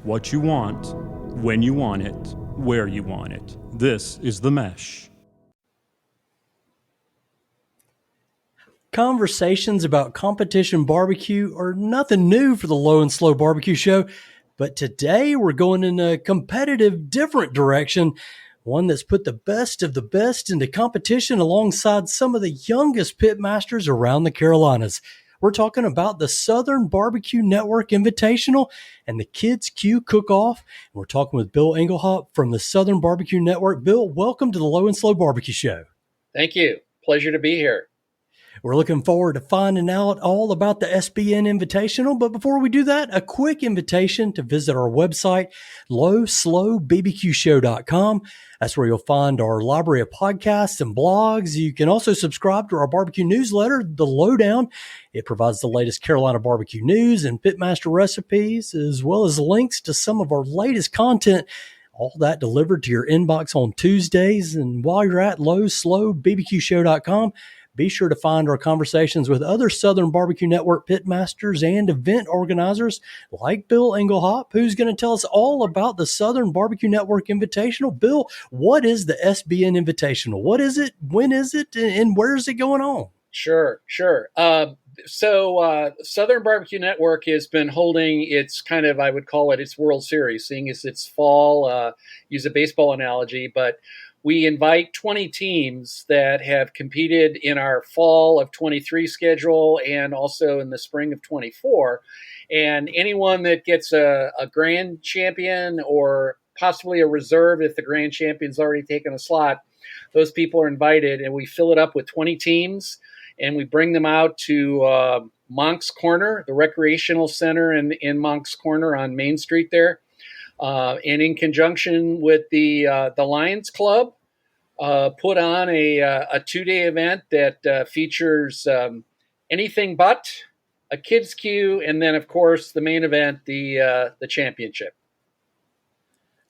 what you want, when you want it, where you want it. This is The Mesh. Conversations about competition barbecue are nothing new for the Low and Slow Barbecue Show, but today we're going in a competitive, different direction, one that's put the best of the best into competition alongside some of the youngest pitmasters around the Carolinas. We're talking about the Southern Barbecue Network Invitational and the Kids Q Cook-Off. We're talking with Bill Engelhop from the Southern Barbecue Network. Bill, welcome to the Low and Slow Barbecue Show. Thank you. Pleasure to be here. We're looking forward to finding out all about the SBN Invitational. But before we do that, a quick invitation to visit our website, lowslowbbqshow.com. That's where you'll find our library of podcasts and blogs. You can also subscribe to our barbecue newsletter, The Lowdown. It provides the latest Carolina barbecue news and pitmaster recipes, as well as links to some of our latest content. All that delivered to your inbox on Tuesdays. And while you're at lowslowbbqshow.com, be sure to find our conversations with other Southern Barbecue Network pitmasters and event organizers like Bill Engelhop, who's going to tell us all about the Southern Barbecue Network Invitational. Bill, what is the SBN Invitational? What is it? When is it? And where is it going on? Sure. So Southern Barbecue Network has been holding its kind of, I would call it its World Series, seeing as it's fall, use a baseball analogy, but we invite 20 teams that have competed in our fall of 23 schedule and also in the spring of 24. And anyone that gets a grand champion or possibly a reserve if the grand champion's already taken a slot, those people are invited, and we fill it up with 20 teams, and we bring them out to Monk's Corner, the recreational center in Monk's Corner on Main Street there. And in conjunction with the Lions Club, put on a two-day event that features anything but a kids queue, and then of course the main event, the championship.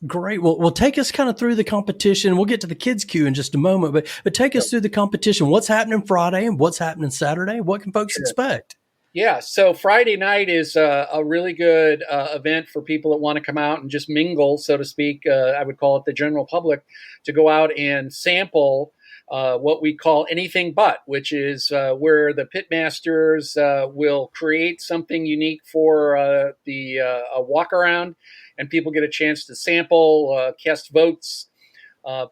Great. Well, take us kind of through the competition. We'll get to the kids queue in just a moment, but take us through the competition. What's happening Friday and what's happening Saturday? What can folks expect? Yeah, so Friday night is a really good event for people that want to come out and just mingle, so to speak. I would call it the general public, to go out and sample what we call anything but, which is where the pitmasters will create something unique for a walk around, and people get a chance to sample, cast votes,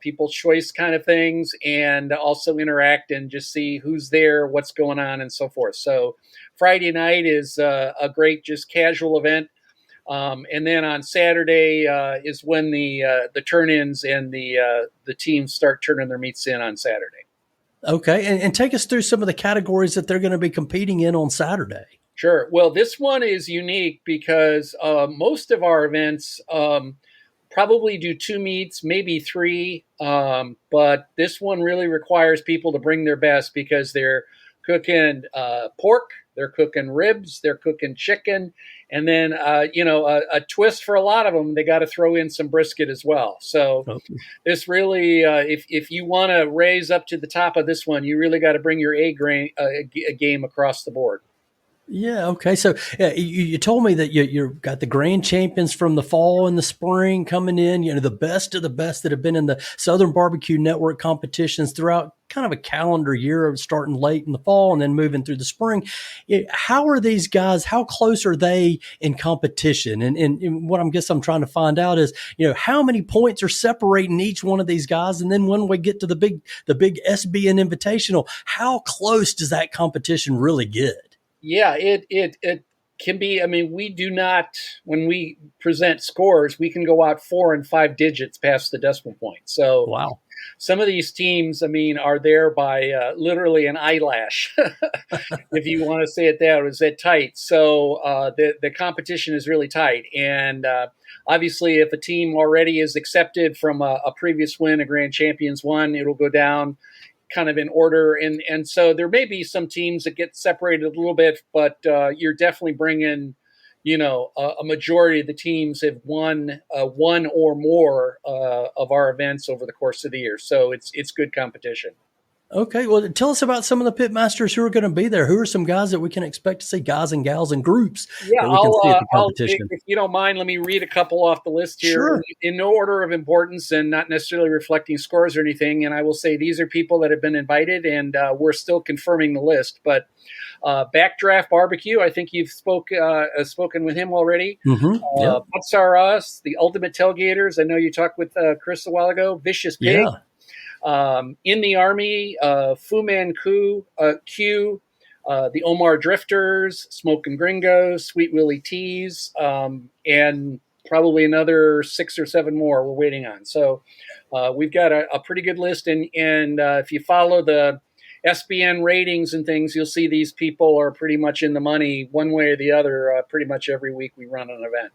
people's choice kind of things, and also interact and just see who's there, what's going on, and so forth. So Friday night is a great just casual event. And then on Saturday is when the turn-ins and the teams start turning their meats in on Saturday. Okay. And take us through some of the categories that they're going to be competing in on Saturday. Sure. Well, this one is unique because most of our events probably do 2 meats, maybe 3. But this one really requires people to bring their best because they're cooking pork, they're cooking ribs, they're cooking chicken, and then a twist for a lot of them, they got to throw in some brisket as well. So this really, if you want to raise up to the top of this one, you really got to bring your A game across the board. Yeah. Okay. So you told me that you've got the grand champions from the fall and the spring coming in, the best of the best that have been in the Southern Barbecue Network competitions throughout kind of a calendar year of starting late in the fall and then moving through the spring. How are these guys, how close are they in competition? And what I'm trying to find out is, how many points are separating each one of these guys? And then when we get to the big SBN Invitational, how close does that competition really get? Yeah, it can be. I mean, we do not, when we present scores, we can go out 4 and 5 digits past the decimal point. So wow. Some of these teams, are there by literally an eyelash, if you want to say it that. Is that tight? So the competition is really tight. And obviously, if a team already is accepted from a previous win, a Grand Champions one, it'll go down kind of in order. And so there may be some teams that get separated a little bit, but you're definitely bringing, a majority of the teams have won one or more of our events over the course of the year. So it's good competition. Okay, well, tell us about some of the pit masters who are going to be there. Who are some guys that we can expect to see, guys and gals and groups Yeah, that we can see at the competition? if you don't mind, let me read a couple off the list here Sure. in no order of importance and not necessarily reflecting scores or anything. And I will say these are people that have been invited, and we're still confirming the list. But Backdraft Barbecue, I think you've spoken with him already. Yep. Butts Are Us, the Ultimate Tailgaters. I know you talked with Chris a while ago. Vicious Pig, Yeah. In the Army, Fu Manchu, Q, the Omar Drifters, Smoking Gringos, Sweet Willie Tees, and probably another 6 or 7 more we're waiting on. So we've got a pretty good list. And if you follow the SBN ratings and things, you'll see these people are pretty much in the money one way or the other pretty much every week we run an event.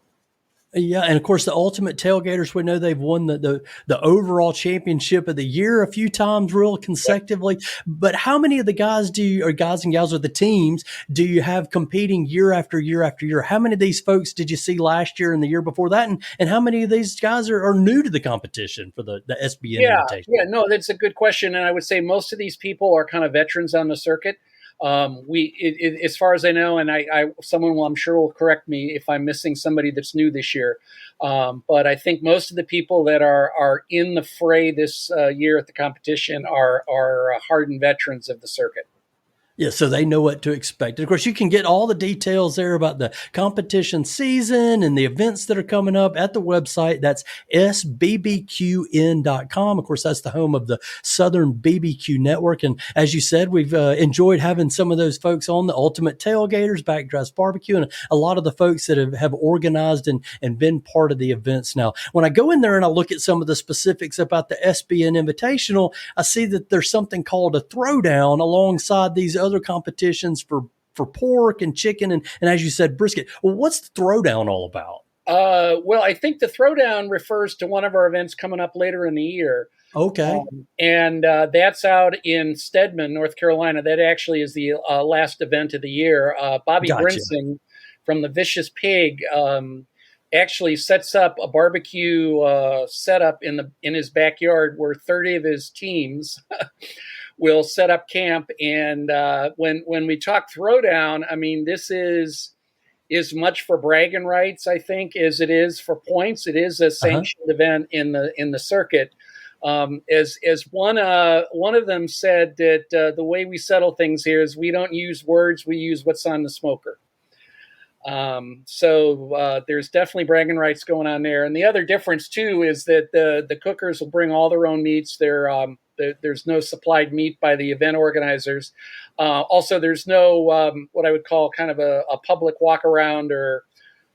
Yeah, and of course the Ultimate Tailgaters, we know they've won the overall championship of the year a few times, real consecutively. But how many of the guys or guys and gals, or the teams, do you have competing year after year after year? How many of these folks did you see last year and the year before that? And how many of these guys are new to the competition for the SBN Yeah, Invitation? no, that's a good question, and I would say most of these people are kind of veterans on the circuit. As far as I know, and someone will, I'm sure, will correct me if I'm missing somebody that's new this year. But I think most of the people that are in the fray this year at the competition are hardened veterans of the circuit. Yeah, so they know what to expect. And of course, you can get all the details there about the competition season and the events that are coming up at the website. That's sbbqn.com. Of course, that's the home of the Southern BBQ Network. And as you said, we've enjoyed having some of those folks on, the Ultimate Tailgaters, Backdraft Barbecue, and a lot of the folks that have organized and been part of the events. Now, when I go in there and I look at some of the specifics about the SBN Invitational, I see that there's something called a throwdown alongside these other competitions for pork and chicken and as you said, brisket. Well, what's the throwdown all about? Well, I think the throwdown refers to one of our events coming up later in the year. Okay. And that's out in Stedman, North Carolina. That actually is the last event of the year. Bobby Gotcha. Brinson from the Vicious Pig actually sets up a barbecue setup in his backyard where 30 of his teams will set up camp. And when we talk throwdown, I mean, this is much for bragging rights, I think, as it is for points. It is a sanctioned event in the circuit. As one of them said that the way we settle things here is we don't use words, we use what's on the smoker. So there's definitely bragging rights going on there. And the other difference too is that the cookers will bring all their own meats. There's no supplied meat by the event organizers. Also, there's no what I would call kind of a public walk around or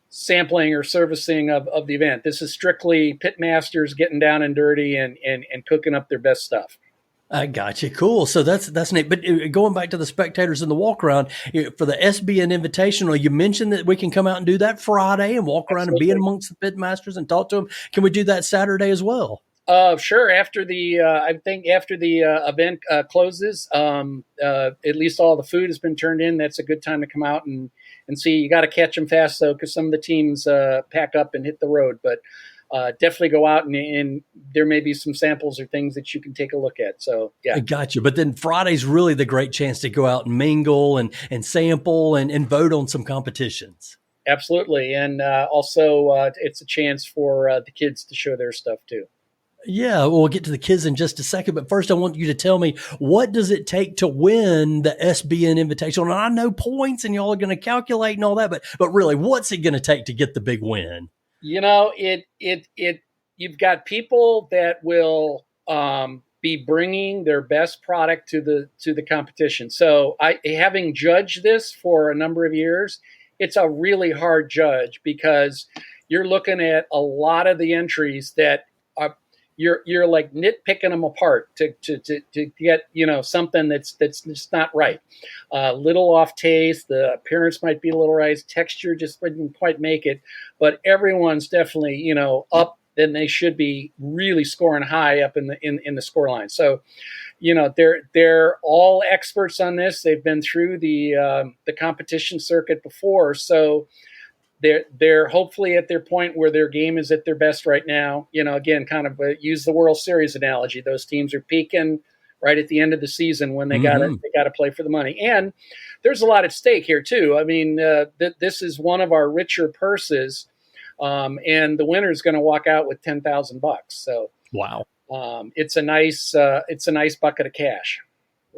sampling or servicing of the event. This is strictly pit masters getting down and dirty and cooking up their best stuff. I got you. Cool. So that's neat. But going back to the spectators in the walk around for the SBN Invitational, you mentioned that we can come out and do that Friday and walk around and be amongst the pit masters and talk to them. Can we do that Saturday as well? Sure. After the event closes, at least all the food has been turned in. That's a good time to come out and see. You got to catch them fast though, because some of the teams pack up and hit the road. But definitely go out and there may be some samples or things that you can take a look at. So yeah, I got you. But then Friday's really the great chance to go out and mingle and sample and vote on some competitions. Absolutely, and also it's a chance for the kids to show their stuff too. Yeah, we'll get to the kids in just a second, but first I want you to tell me, what does it take to win the SBN Invitational? And I know points and y'all are going to calculate and all that, but really, what's it going to take to get the big win? You know, you've got people that will be bringing their best product to the competition. So having judged this for a number of years, it's a really hard judge because you're looking at a lot of the entries that are, you're like nitpicking them apart to get, something that's just not right. Little off taste, the appearance might be a little right, texture just wouldn't quite make it, but everyone's definitely, up than they should be, really scoring high up in the score line. So, they're all experts on this. They've been through the competition circuit before. So they're hopefully at their point where their game is at their best right now. Again, kind of use the World Series analogy. Those teams are peaking right at the end of the season when they Mm-hmm. got to play for the money. And there's a lot at stake here too. I mean, this is one of our richer purses, and the winner is going to walk out with $10,000. So Wow. it's a nice bucket of cash.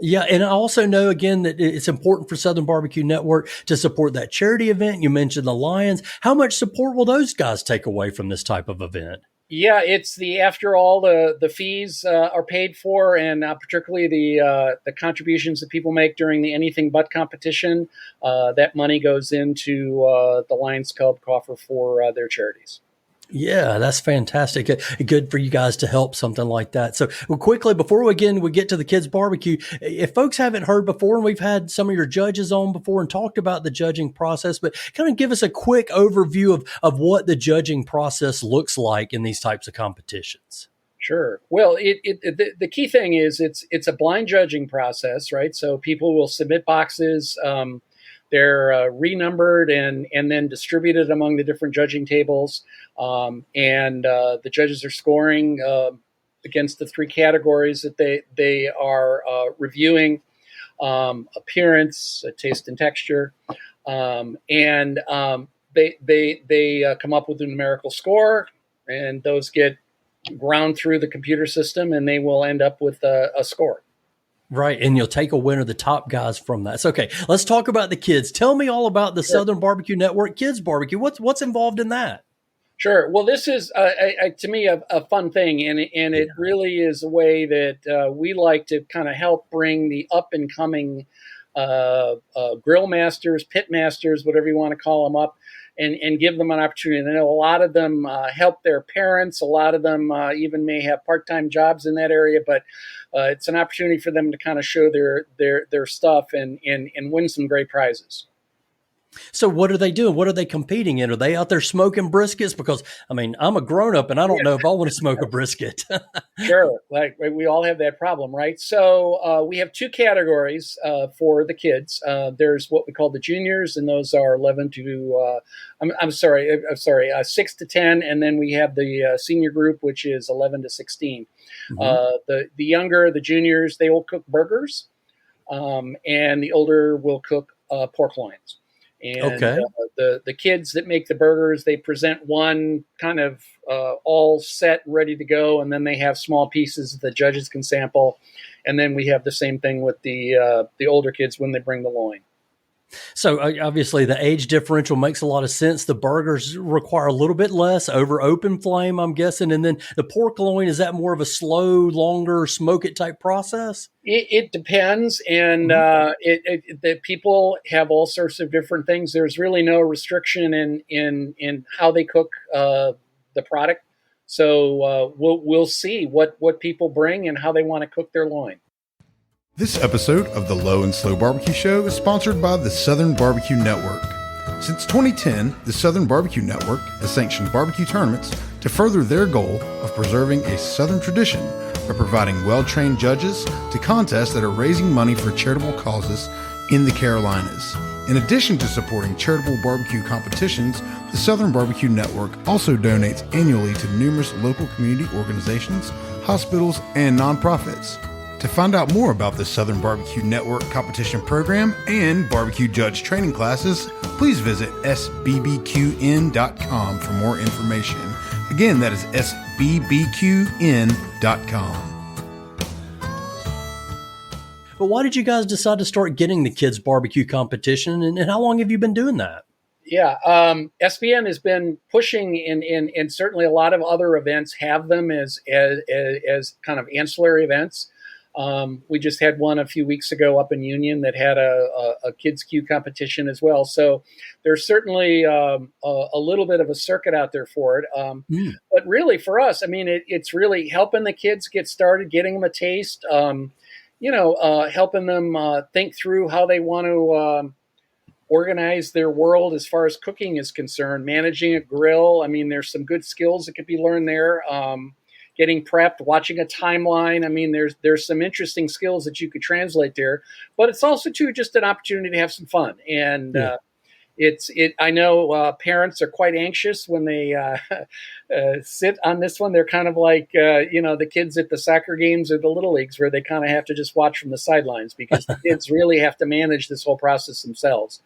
Yeah, and I also know again that it's important for Southern Barbecue Network to support that charity event. You mentioned the Lions. How much support will those guys take away from this type of event? Yeah, it's after all the fees are paid for, and particularly the contributions that people make during the Anything But competition. That money goes into the Lions Club coffer for their charities. Yeah, that's fantastic. Good for you guys to help something like that. So, well, quickly, before we get to the kids barbecue, if folks haven't heard before, and we've had some of your judges on before and talked about the judging process, but kind of give us a quick overview of what the judging process looks like in these types of competitions. Sure. Well, the key thing is it's a blind judging process, right? So people will submit boxes. They're renumbered and then distributed among the different judging tables. And the judges are scoring against the three categories that they are reviewing: appearance, taste, and texture. And they come up with a numerical score, and those get ground through the computer system, and they will end up with a score. Right. And you'll take a winner, the top guys from that. So, okay, let's talk about the kids. Tell me all about the Southern Barbecue Network Kids Barbecue. What's involved in that? Sure. Well, this is to me a fun thing, and it really is a way that we like to kind of help bring the up and coming grill masters, pit masters, whatever you want to call them, up and give them an opportunity. And I know a lot of them help their parents. A lot of them even may have part-time jobs in that area, but it's an opportunity for them to kind of show their stuff and win some great prizes. So what are they doing? What are they competing in? Are they out there smoking briskets? Because, I mean, I'm a grown-up and I don't know if I want to smoke a brisket. Sure. Like we all have that problem, right? So we have two categories for the kids. There's what we call the juniors, and those are 11 to, 6 to 10. And then we have the senior group, which is 11 to 16. Mm-hmm. The younger, the juniors, they will cook burgers, and the older will cook pork loins. And the kids that make the burgers, they present one kind of all set, ready to go, and then they have small pieces the judges can sample. And then we have the same thing with the older kids when they bring the loin. So obviously the age differential makes a lot of sense. The burgers require a little bit less over open flame, I'm guessing. And then the pork loin, is that more of a slow, longer, smoke it type process? It depends. And the people have all sorts of different things. There's really no restriction in how they cook the product. So we'll see what people bring and how they want to cook their loin. This episode of the Low and Slow Barbecue Show is sponsored by the Southern Barbecue Network. Since 2010, the Southern Barbecue Network has sanctioned barbecue tournaments to further their goal of preserving a Southern tradition by providing well-trained judges to contests that are raising money for charitable causes in the Carolinas. In addition to supporting charitable barbecue competitions, the Southern Barbecue Network also donates annually to numerous local community organizations, hospitals, and nonprofits. To find out more about the Southern Barbecue Network competition program and barbecue judge training classes, please visit sbbqn.com for more information. Again, that is sbbqn.com. But why did you guys decide to start getting the kids barbecue competition, and how long have you been doing that? Yeah, SBN has been pushing, and certainly a lot of other events have them as kind of ancillary events. We just had one a few weeks ago up in Union that had a kids queue competition as well. So there's certainly a little bit of a circuit out there for it. But really for us, I mean, it's really helping the kids get started, getting them a taste, helping them think through how they want to organize their world as far as cooking is concerned, managing a grill. I mean, there's some good skills that could be learned there. Getting prepped, watching a timeline. I mean, there's some interesting skills that you could translate there, but it's also too just an opportunity to have some fun. And I know parents are quite anxious when they sit on this one. They're kind of like the kids at the soccer games or the little leagues, where they kind of have to just watch from the sidelines, because the kids really have to manage this whole process themselves.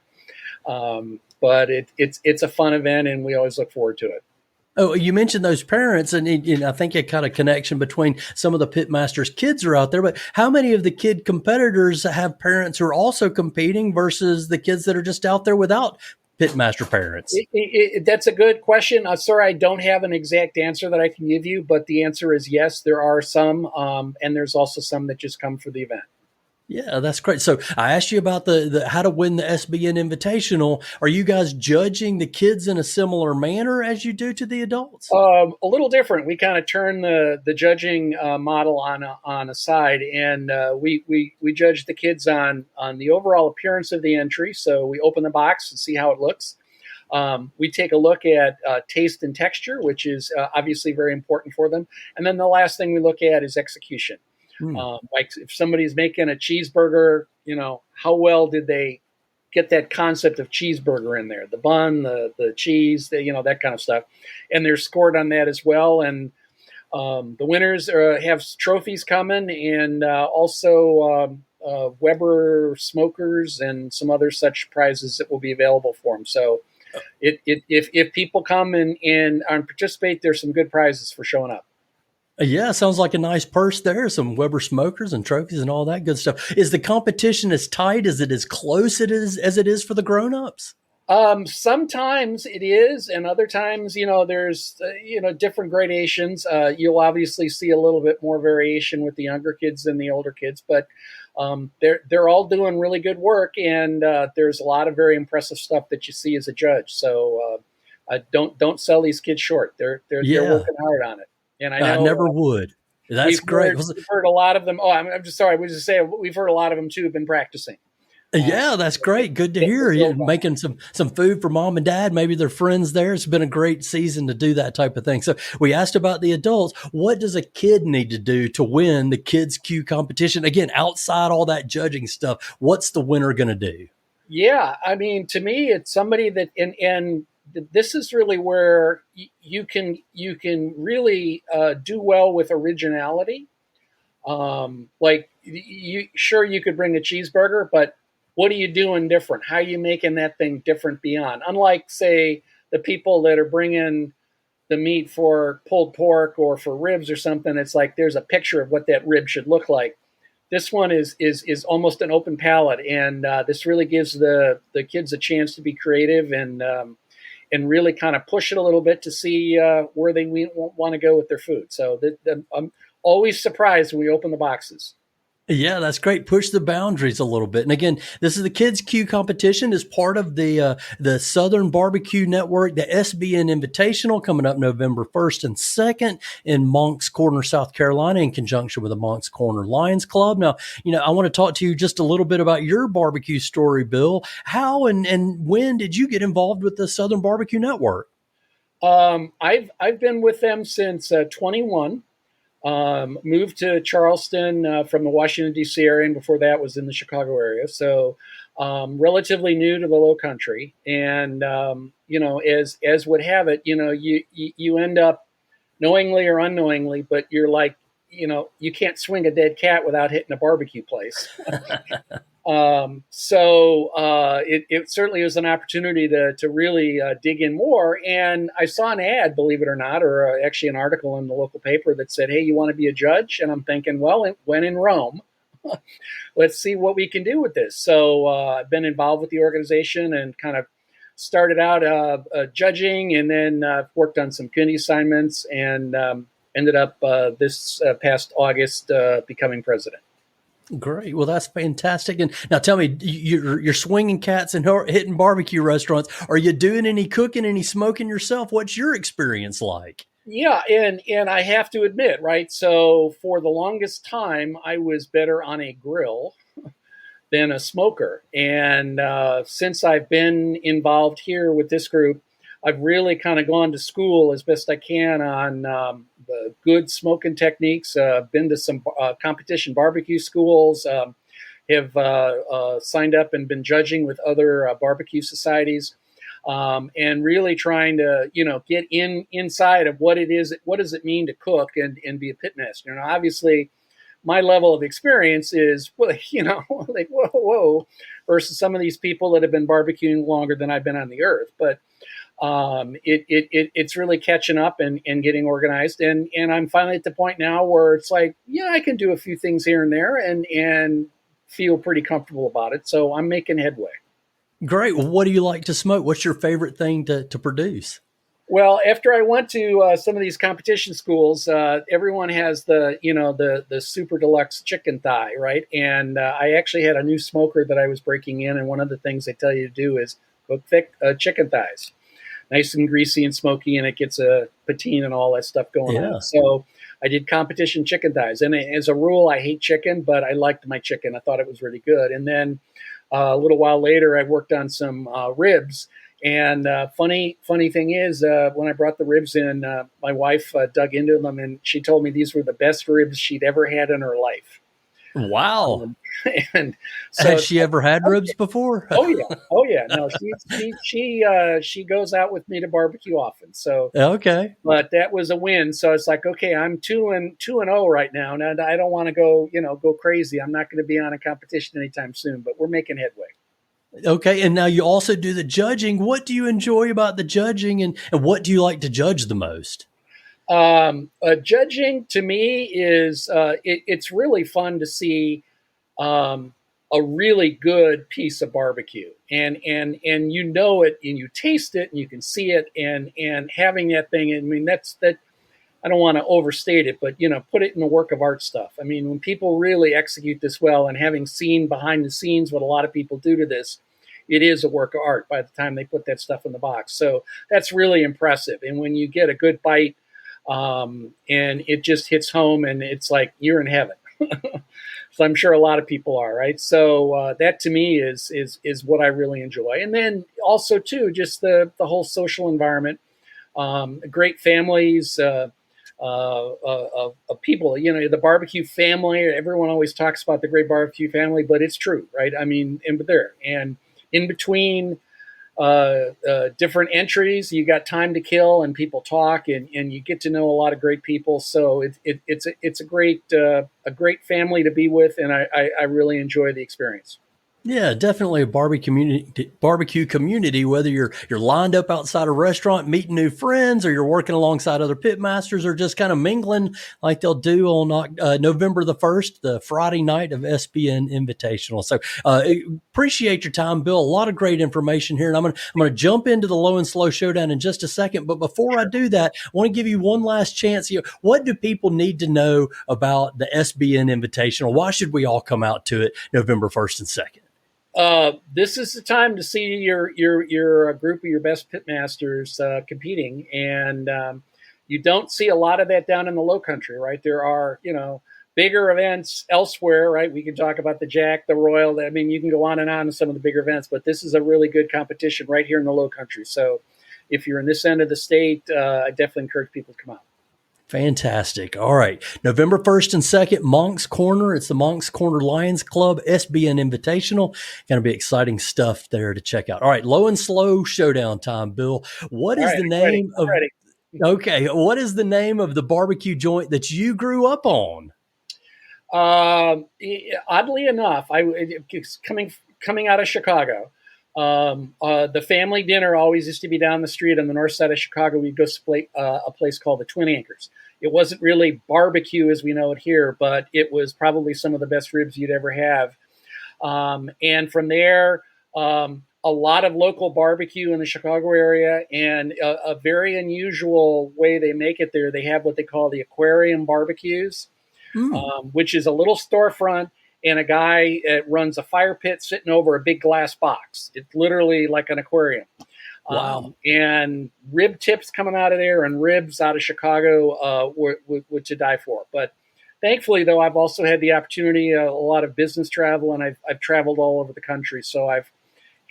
But it's a fun event, and we always look forward to it. Oh, you mentioned those parents, and I think a kind of connection between some of the pitmasters' kids are out there. But how many of the kid competitors have parents who are also competing versus the kids that are just out there without pitmaster parents? That's a good question. Sorry, I don't have an exact answer that I can give you, but the answer is yes, there are some, and there's also some that just come for the event. Yeah, that's great. So I asked you about the how to win the SBN Invitational. Are you guys judging the kids in a similar manner as you do to the adults? A little different. We kind of turn the judging model on a side, and we judge the kids on the overall appearance of the entry. So we open the box and see how it looks. We take a look at taste and texture, which is obviously very important for them. And then the last thing we look at is execution. Like if somebody's making a cheeseburger, how well did they get that concept of cheeseburger in there, the bun, the cheese, that kind of stuff. And they're scored on that as well. And the winners have trophies coming, and also Weber smokers and some other such prizes that will be available for them. So if people come and participate, there's some good prizes for showing up. Yeah, sounds like a nice purse there. Some Weber smokers and trophies and all that good stuff. Is the competition as tight as it is close as it is for the grown-ups? Sometimes it is, and other times, there's different gradations. You'll obviously see a little bit more variation with the younger kids than the older kids, but they're all doing really good work, and there's a lot of very impressive stuff that you see as a judge. So don't sell these kids short. They're working hard on it. And I never would. That's great. We've heard a lot of them. Oh, I'm just sorry. I was just saying, we've heard a lot of them too have been practicing. Yeah, that's great. Good to hear. You're making some food for mom and dad, maybe their friends there. It's been a great season to do that type of thing. So we asked about the adults. What does a kid need to do to win the Kids Q competition? Again, outside all that judging stuff, what's the winner going to do? Yeah, I mean, to me, it's somebody that and this is really where you can really do well with originality. Like you could bring a cheeseburger, but what are you doing different? How are you making that thing different beyond? Unlike, say, the people that are bringing the meat for pulled pork or for ribs or something, it's like there's a picture of what that rib should look like. This one is almost an open palette, and this really gives the kids a chance to be creative and really kind of push it a little bit to see where they want to go with their food. So I'm always surprised when we open the boxes. Yeah, that's great. Push the boundaries a little bit. And again, this is the Kids Q competition as part of the Southern Barbecue Network, the SBN Invitational, coming up November 1st and 2nd in Moncks Corner, South Carolina, in conjunction with the Moncks Corner Lions Club. Now, I want to talk to you just a little bit about your barbecue story, Bill. How and when did you get involved with the Southern Barbecue Network? I've been with them since 21. Moved to Charleston from the Washington, D.C. area, and before that was in the Chicago area. So relatively new to the Low Country. And, as would have it, you end up knowingly or unknowingly, but you're like, you can't swing a dead cat without hitting a barbecue place. It certainly was an opportunity to really dig in more. And I saw an ad, believe it or not, or actually an article in the local paper that said, hey, you want to be a judge? And I'm thinking, well, when in Rome, let's see what we can do with this. So I've been involved with the organization and kind of started out judging, and then worked on some community assignments, and ended up this past August becoming president. Great. Well, that's fantastic. And now tell me, you're swinging cats and hitting barbecue restaurants. Are you doing any cooking, any smoking yourself? What's your experience like? Yeah. And I have to admit, right. So for the longest time, I was better on a grill than a smoker. And since I've been involved here with this group, I've really kind of gone to school as best I can on the good smoking techniques. Been to some competition barbecue schools. Have signed up and been judging with other barbecue societies. and really trying to, get inside of what it is. What does it mean to cook and be a pitmaster? And obviously, my level of experience is, like whoa, versus some of these people that have been barbecuing longer than I've been on the earth. But it's really catching up and getting organized. And I'm finally at the point now where it's like, yeah, I can do a few things here and there and feel pretty comfortable about it. So I'm making headway. Great. Well, what do you like to smoke? What's your favorite thing to produce? Well, after I went to some of these competition schools, everyone has the super deluxe chicken thigh, right? And I actually had a new smoker that I was breaking in, and one of the things they tell you to do is cook thick chicken thighs, nice and greasy and smoky, and it gets a patine and all that stuff going on. So I did competition chicken thighs, and as a rule, I hate chicken, but I liked my chicken. I thought it was really good. And then a little while later, I worked on some ribs. And funny thing is, when I brought the ribs in, my wife dug into them, and she told me these were the best ribs she'd ever had in her life. Wow! And so, has she ever had ribs before? Oh yeah. No, she goes out with me to barbecue often. So okay, but that was a win. So it's like, okay, I'm 2-0 right now, and I don't want to go crazy. I'm not going to be on a competition anytime soon, but we're making headway. Okay, and now you also do the judging. What do you enjoy about the judging, and what do you like to judge the most? Judging to me is it's really fun to see a really good piece of barbecue, and it, and you taste it, and you can see it, and having that thing. I mean, that. I don't want to overstate it, but put it in the work of art stuff. I mean, when people really execute this well, and having seen behind the scenes what a lot of people do to this, it is a work of art by the time they put that stuff in the box. So that's really impressive. And when you get a good bite, and it just hits home, and it's like you're in heaven. So I'm sure a lot of people are, right? So that to me is what I really enjoy. And then also too, just the whole social environment, great families. Of people, the barbecue family. Everyone always talks about the great barbecue family, but it's true, right? I mean, and in between different entries, you got time to kill, and people talk, and you get to know a lot of great people. So it's a great family to be with, and I really enjoy the experience. Yeah, definitely a barbecue community, whether you're lined up outside a restaurant meeting new friends, or you're working alongside other pit masters, or just kind of mingling like they'll do on November the 1st, the Friday night of SBN Invitational. So appreciate your time, Bill. A lot of great information here, and I'm going to jump into the Low and Slow Showdown in just a second. But before I do that, I want to give you one last chance. What do people need to know about the SBN Invitational? Why should we all come out to it November 1st and 2nd? This is the time to see your group of your best pitmasters competing, and you don't see a lot of that down in the Low Country, right? There are bigger events elsewhere, right? We can talk about the Jack, the Royal. I mean, you can go on and on to some of the bigger events, but this is a really good competition right here in the Low Country. So if you're in this end of the state, I definitely encourage people to come out. Fantastic. All right. November 1st and 2nd, Monk's Corner. It's the Monk's Corner Lions Club SBN Invitational. Going to be exciting stuff there to check out. All right. Low and Slow Showdown time, Bill. What is the name of... Okay. What is the name of the barbecue joint that you grew up on? Oddly enough, it's coming out of Chicago. The family dinner always used to be down the street on the north side of Chicago. We'd go to a place called the Twin Anchors. It wasn't really barbecue as we know it here, but it was probably some of the best ribs you'd ever have. And from there, a lot of local barbecue in the Chicago area, and a very unusual way they make it there. They have what they call the aquarium barbecues, which is a little storefront, and a guy runs a fire pit sitting over a big glass box. It's literally like an aquarium. Wow. And rib tips coming out of there, and ribs out of Chicago were to die for. But thankfully, though, I've also had the opportunity, a lot of business travel, and I've traveled all over the country. So I've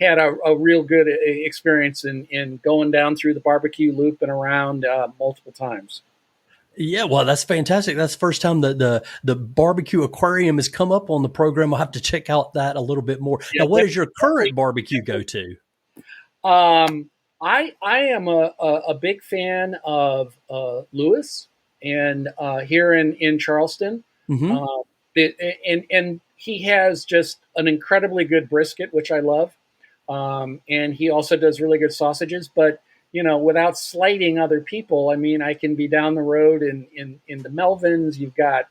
had a real good experience in going down through the barbecue loop and around multiple times. Yeah, well, that's fantastic. That's the first time that the barbecue aquarium has come up on the program. I'll have to check out that a little bit more. Yeah, now, what is your current barbecue go-to? I am a big fan of Lewis and here in Charleston. Mm-hmm. And he has just an incredibly good brisket, which I love. And he also does really good sausages. But without slighting other people, I mean, I can be down the road in the Melvins. You've got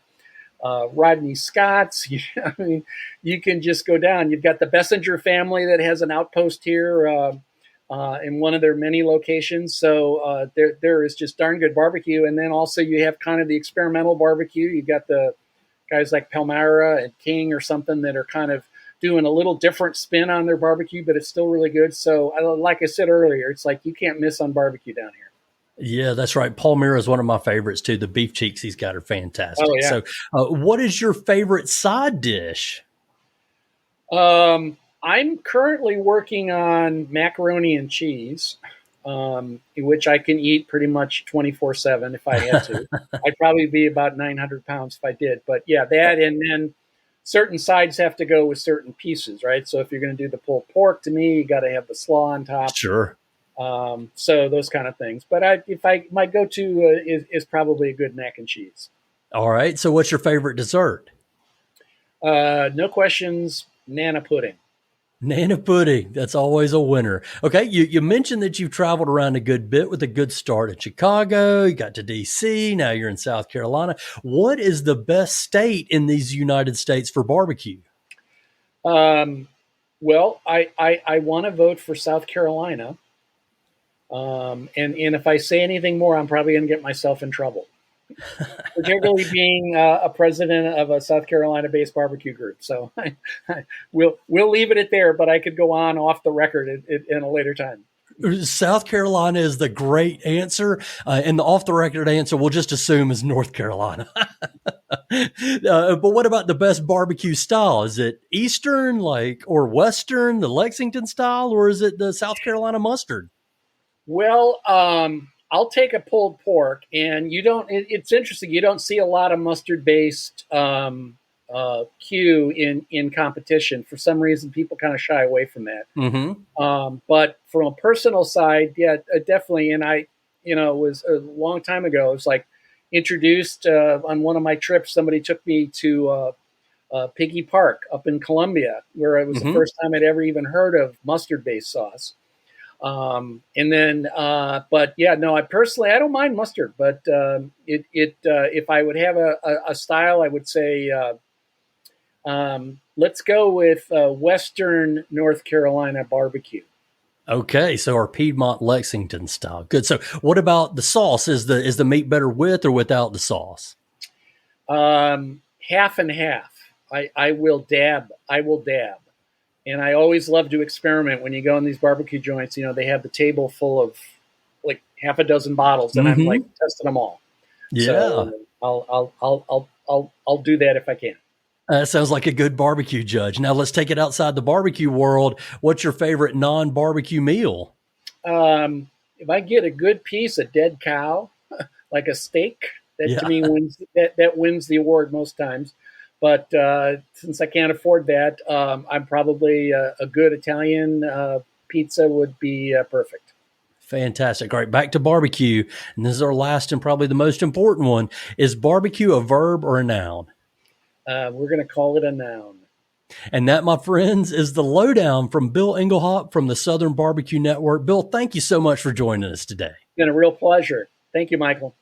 Rodney Scott's. I mean, you can just go down. You've got the Bessinger family that has an outpost here in one of their many locations. So there is just darn good barbecue. And then also you have kind of the experimental barbecue. You've got the guys like Palmyra and King or something that are kind of doing a little different spin on their barbecue, but it's still really good. So like I said earlier, it's like you can't miss on barbecue down here. Yeah, that's right. Palmyra is one of my favorites too. The beef cheeks he's got are fantastic. Oh, yeah. So what is your favorite side dish? I'm currently working on macaroni and cheese, which I can eat pretty much 24/7 if I had to. I'd probably be about 900 pounds if I did. But yeah, that, and then certain sides have to go with certain pieces, right? So if you're going to do the pulled pork, to me, you got to have the slaw on top. Sure. So those kind of things. But my go-to is probably a good mac and cheese. All right. So what's your favorite dessert? No questions, Nana pudding. Nana pudding. That's always a winner. Okay. You mentioned that you've traveled around a good bit with a good start at Chicago. You got to DC. Now you're in South Carolina. What is the best state in these United States for barbecue? Well, I want to vote for South Carolina. And if I say anything more, I'm probably going to get myself in trouble. Particularly being a president of a South Carolina-based barbecue group. So we'll leave it at there, but I could go on off the record in a later time. South Carolina is the great answer, and the off-the-record answer we'll just assume is North Carolina. But what about the best barbecue style? Is it Eastern, or Western, the Lexington style, or is it the South Carolina mustard? Well, I'll take a pulled pork, and it's interesting. You don't see a lot of mustard-based Q in competition. For some reason, people kind of shy away from that. Mm-hmm. But from a personal side, yeah, definitely. And it was a long time ago. It was like introduced on one of my trips. Somebody took me to Piggy Park up in Columbia, where it was Mm-hmm. the first time I'd ever even heard of mustard-based sauce. But yeah, no, I don't mind mustard, but if I would have a style, I would say, let's go with Western North Carolina barbecue. Okay, so our Piedmont Lexington style. Good. So what about the sauce? Is the meat better with or without the sauce? Half and half. I will dab. And I always love to experiment when you go in these barbecue joints. They have the table full of like half a dozen bottles, and I'm like testing them all. Yeah, so I'll do that if I can. That sounds like a good barbecue judge. Now let's take it outside the barbecue world. What's your favorite non-barbecue meal? If I get a good piece of dead cow, like a steak, that to me wins. That wins the award most times. But since I can't afford that, I'm probably a good Italian pizza would be perfect. Fantastic. All right, back to barbecue. And this is our last and probably the most important one. Is barbecue a verb or a noun? We're going to call it a noun. And that, my friends, is the lowdown from Bill Engelhop from the Southern Barbecue Network. Bill, thank you so much for joining us today. It's been a real pleasure. Thank you, Michael.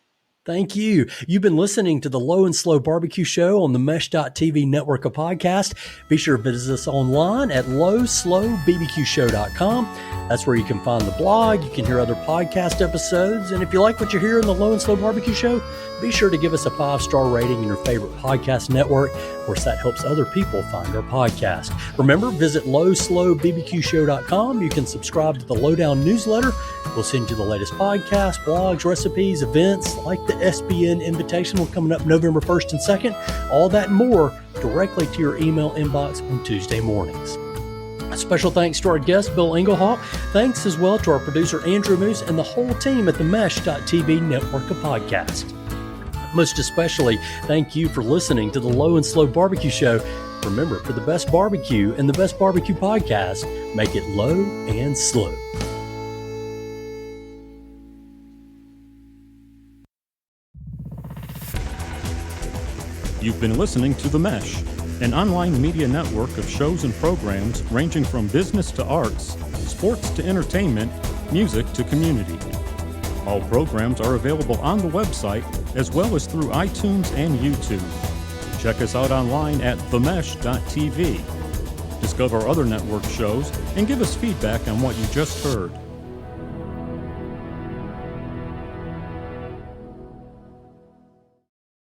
Thank you. You've been listening to the Low and Slow Barbecue Show on the Mesh.tv network of podcasts. Be sure to visit us online at lowslowbbqshow.com. That's where you can find the blog. You can hear other podcast episodes. And if you like what you hear in the Low and Slow Barbecue Show, be sure to give us a 5-star rating in your favorite podcast network. Of course, that helps other people find our podcast. Remember, visit lowslowbbqshow.com. You can subscribe to the Lowdown newsletter. We'll send you the latest podcasts, blogs, recipes, events like the SBN Invitational coming up November 1st and 2nd. All that and more directly to your email inbox on Tuesday mornings. A special thanks to our guest, Bill Engelhop. Thanks as well to our producer, Andrew Moose, and the whole team at the Mesh.tv network of podcasts. Most especially, thank you for listening to the Low and Slow Barbecue Show. Remember, for the best barbecue and the best barbecue podcast, make it low and slow. You've been listening to The Mesh, an online media network of shows and programs ranging from business to arts, sports to entertainment, music to community. All programs are available on the website as well as through iTunes and YouTube. Check us out online at themesh.tv. Discover other network shows and give us feedback on what you just heard.